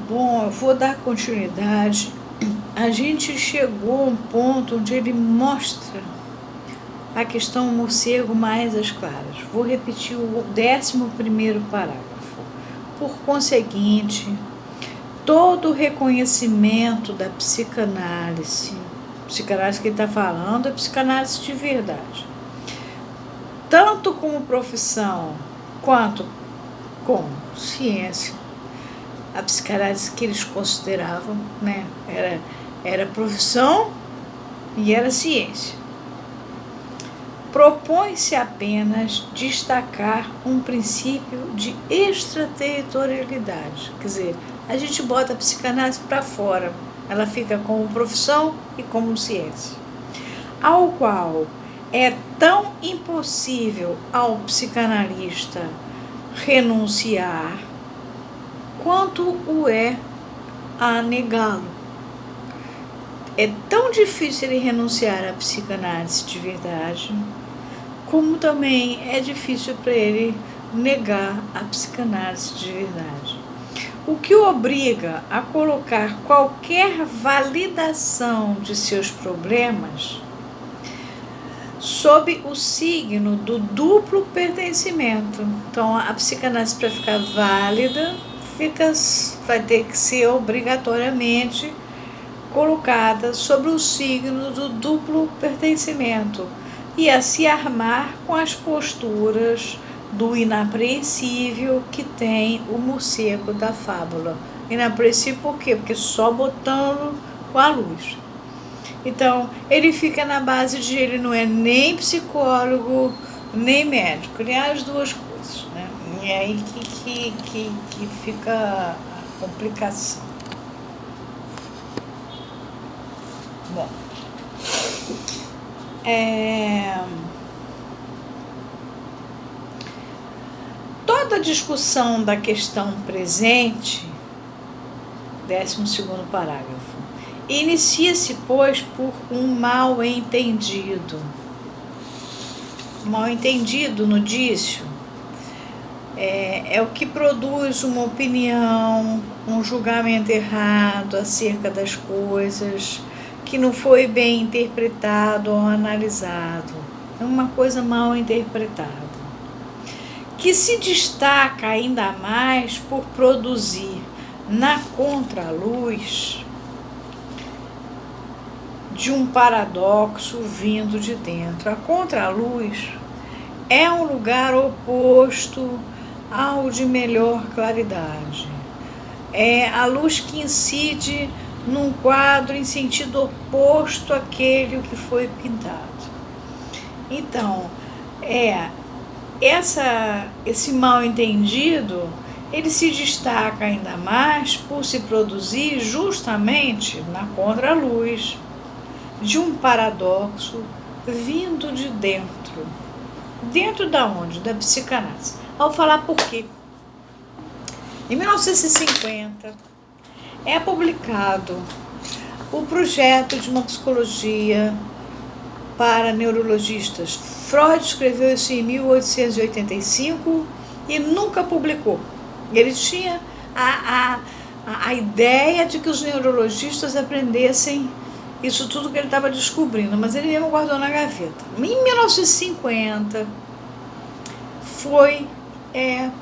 Bom, eu vou dar continuidade. A gente chegou a um ponto onde ele mostra a questão morcego mais às claras. Vou repetir o 11º parágrafo. Por conseguinte, todo o reconhecimento da psicanálise que ele está falando é psicanálise de verdade, tanto como profissão quanto como ciência. A psicanálise que eles consideravam, né, era profissão e era ciência. Propõe-se apenas destacar um princípio de extraterritorialidade. Quer dizer, a gente bota a psicanálise para fora, ela fica como profissão e como ciência, ao qual é tão impossível ao psicanalista renunciar quanto o é a negá-lo. É tão difícil ele renunciar à psicanálise de verdade, como também é difícil para ele negar a psicanálise de verdade. O que o obriga a colocar qualquer validação de seus problemas sob o signo do duplo pertencimento. Então, a psicanálise, para ficar válida, vai ter que ser obrigatoriamente colocada sobre o signo do duplo pertencimento e a se armar com as posturas do inapreensível que tem o morcego da fábula. Inapreensível por quê? Porque só botando com a luz. Então, ele fica na base de ele não é nem psicólogo, nem médico, ele é as duas coisas, né? E é aí que fica a complicação. Bom, toda a discussão da questão presente, 12º parágrafo, inicia-se, pois, por um mal-entendido. Mal-entendido no dício é o que produz uma opinião, um julgamento errado acerca das coisas, que não foi bem interpretado ou analisado. É uma coisa mal interpretada, que se destaca ainda mais por produzir na contraluz de um paradoxo vindo de dentro. A contraluz é um lugar oposto ao de melhor claridade. É a luz que incide num quadro em sentido oposto àquele que foi pintado. Então, esse mal-entendido, ele se destaca ainda mais por se produzir justamente na contraluz de um paradoxo vindo de dentro. Dentro da onde? Da psicanálise. Ao falar por quê? Em 1950, é publicado o projeto de uma psicologia para neurologistas. Freud escreveu isso em 1885 e nunca publicou. Ele tinha a ideia de que os neurologistas aprendessem isso tudo que ele estava descobrindo, mas ele mesmo guardou na gaveta. Em 1950 foi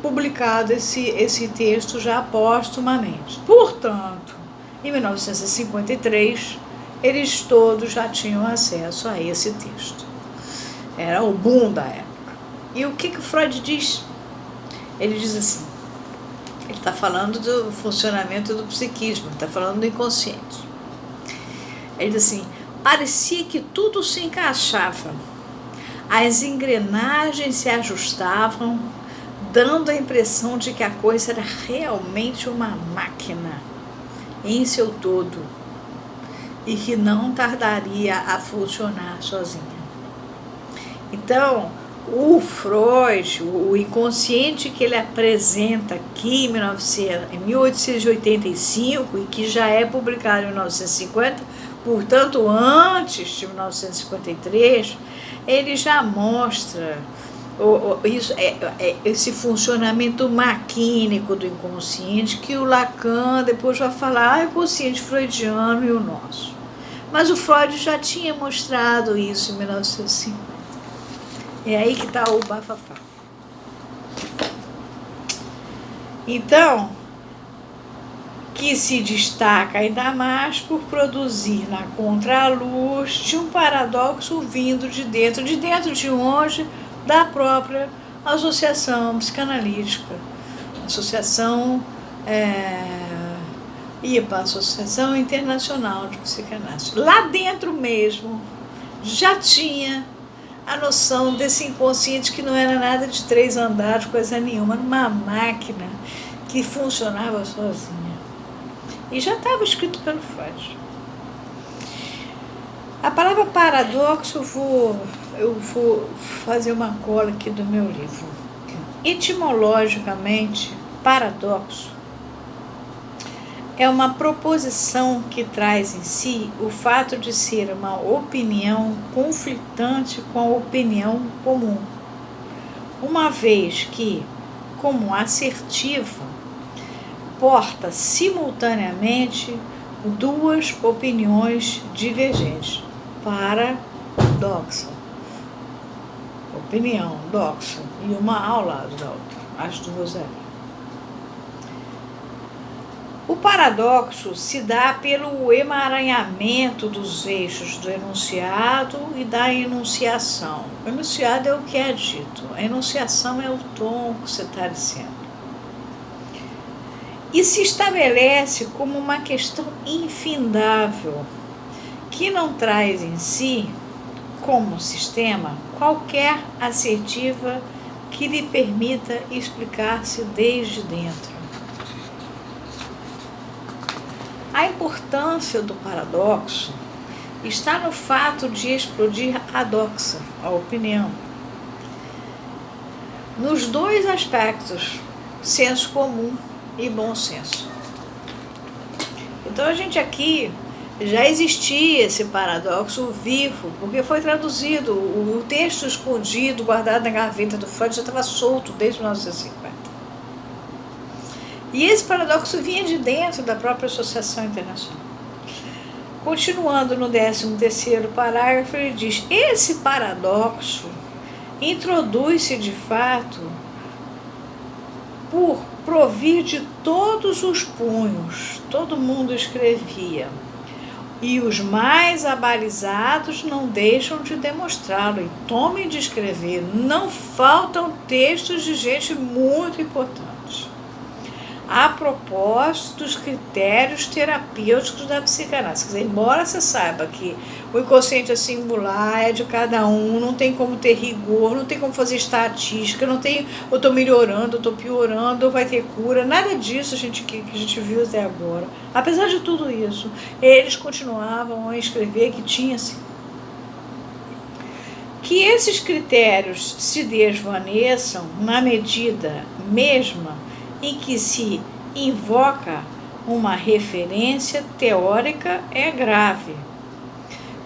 publicado esse texto já póstumamente. Portanto, em 1953, eles todos já tinham acesso a esse texto. Era o boom da época. E o que Freud diz? Ele diz assim, ele está falando do funcionamento do psiquismo, está falando do inconsciente. Ele diz assim, parecia que tudo se encaixava, as engrenagens se ajustavam, dando a impressão de que a coisa era realmente uma máquina em seu todo e que não tardaria a funcionar sozinha. Então, o Freud, o inconsciente que ele apresenta aqui em 1885 e que já é publicado em 1950, portanto, antes de 1953, ele já mostra Isso é esse funcionamento maquínico do inconsciente que o Lacan depois vai falar, o inconsciente freudiano e o nosso. Mas o Freud já tinha mostrado isso em 1950. É aí que está o bafafá. Então, que se destaca ainda mais por produzir na contraluz de um paradoxo vindo de dentro de onde? Da própria associação psicanalítica, associação IPA, Associação Internacional de Psicanálise. Lá dentro mesmo já tinha a noção desse inconsciente que não era nada de 3 andares, coisa nenhuma, era uma máquina que funcionava sozinha. E já estava escrito pelo Freud. A palavra paradoxo, eu vou fazer uma cola aqui do meu livro. Etimologicamente, paradoxo é uma proposição que traz em si o fato de ser uma opinião conflitante com a opinião comum, uma vez que, como assertiva, porta simultaneamente 2 opiniões divergentes. Paradoxo. Opinião, doxo, e uma ao lado da outra, as 2 ali. O paradoxo se dá pelo emaranhamento dos eixos do enunciado e da enunciação. O enunciado é o que é dito, a enunciação é o tom que você está dizendo. E se estabelece como uma questão infindável, que não traz em si, como sistema, qualquer assertiva que lhe permita explicar-se desde dentro. A importância do paradoxo está no fato de explodir a doxa, a opinião, nos 2 aspectos, senso comum e bom senso. Então a gente aqui já existia esse paradoxo vivo, porque foi traduzido, o texto escondido, guardado na gaveta do Freud já estava solto desde 1950. E esse paradoxo vinha de dentro da própria Associação Internacional. Continuando no 13º parágrafo, ele diz: esse paradoxo introduz-se de fato por provir de todos os punhos, todo mundo escrevia, e os mais abalizados não deixam de demonstrá-lo, e tomem de escrever, não faltam textos de gente muito importante, a propósito dos critérios terapêuticos da psicanálise. Quer dizer, embora você saiba que o inconsciente é singular, é de cada um, não tem como ter rigor, não tem como fazer estatística, não tem, eu estou melhorando, eu estou piorando, vai ter cura, nada disso que a gente viu até agora. Apesar de tudo isso, eles continuavam a escrever que tinha sim. Que esses critérios se desvaneçam na medida mesma em que se invoca uma referência teórica é grave,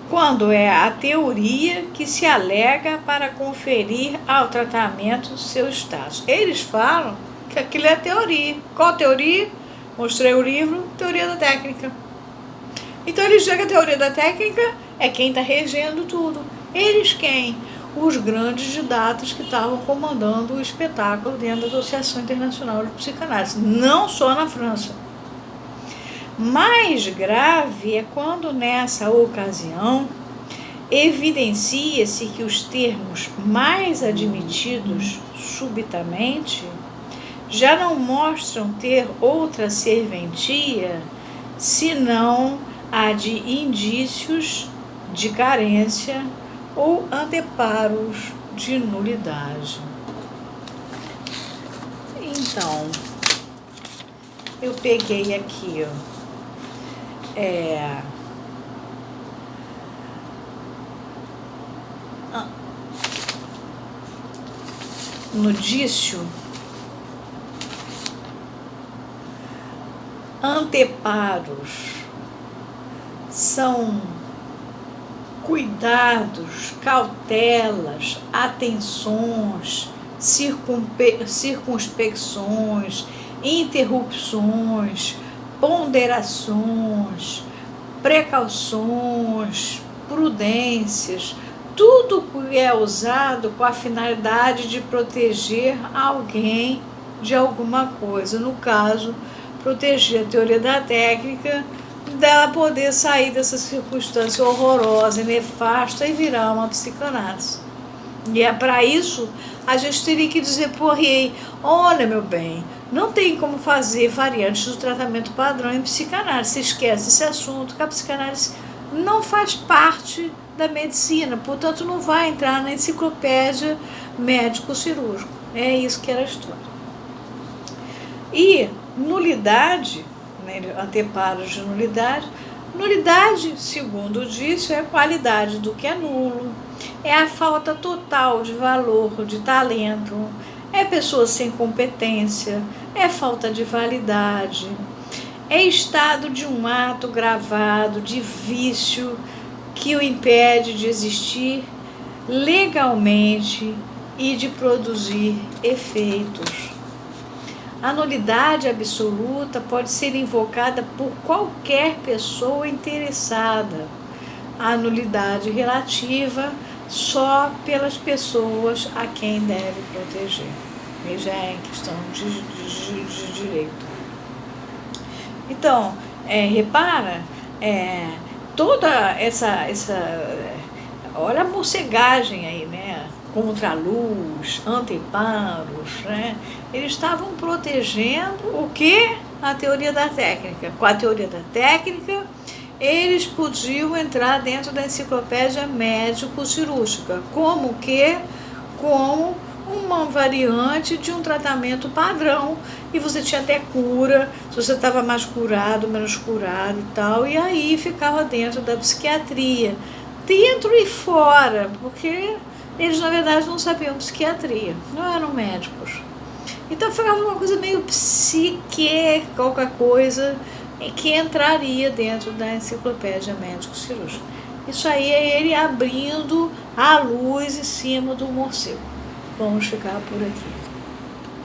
quando é a teoria que se alega para conferir ao tratamento seu status. Eles falam que aquilo é teoria. Qual teoria? Mostrei o livro, teoria da técnica. Então eles dizem que a teoria da técnica é quem está regendo tudo. Eles quem? Os grandes didatas que estavam comandando o espetáculo dentro da Associação Internacional de Psicanálise, não só na França. Mais grave é quando, nessa ocasião, evidencia-se que os termos mais admitidos subitamente já não mostram ter outra serventia senão a de indícios de carência ou anteparos de nulidade. Então, eu peguei aqui, no dício, anteparos são cuidados, cautelas, atenções, circunspecções, interrupções, ponderações, precauções, prudências, tudo é usado com a finalidade de proteger alguém de alguma coisa. No caso, proteger a teoria da técnica dela poder sair dessa circunstância horrorosa e nefasta e virar uma psicanálise. E é para isso a gente teria que dizer por aí, olha meu bem, não tem como fazer variantes do tratamento padrão em psicanálise. Você esquece esse assunto, que a psicanálise não faz parte da medicina, portanto não vai entrar na enciclopédia médico-cirúrgico. É isso que era a história. E nulidade, né, anteparos de nulidade, nulidade, segundo disse, é a qualidade do que é nulo, é a falta total de valor, de talento, é pessoa sem competência, é falta de validade, é estado de um ato gravado, de vício, que o impede de existir legalmente e de produzir efeitos. A nulidade absoluta pode ser invocada por qualquer pessoa interessada. A nulidade relativa só pelas pessoas a quem deve proteger. Veja, é em questão de direito. Então, repara, toda essa olha a morcegagem aí, né? Contraluz, anteparos, né? Eles estavam protegendo o que? A teoria da técnica. Com a teoria da técnica, eles podiam entrar dentro da enciclopédia médico-cirúrgica. Como que? Como uma variante de um tratamento padrão. E você tinha até cura, se você estava mais curado, menos curado e tal. E aí ficava dentro da psiquiatria. Dentro e fora, porque eles, na verdade, não sabiam psiquiatria, não eram médicos. Então ficava uma coisa meio psique, qualquer coisa que entraria dentro da enciclopédia médico-cirúrgica. Isso aí é ele abrindo a luz em cima do morcego. Vamos ficar por aqui.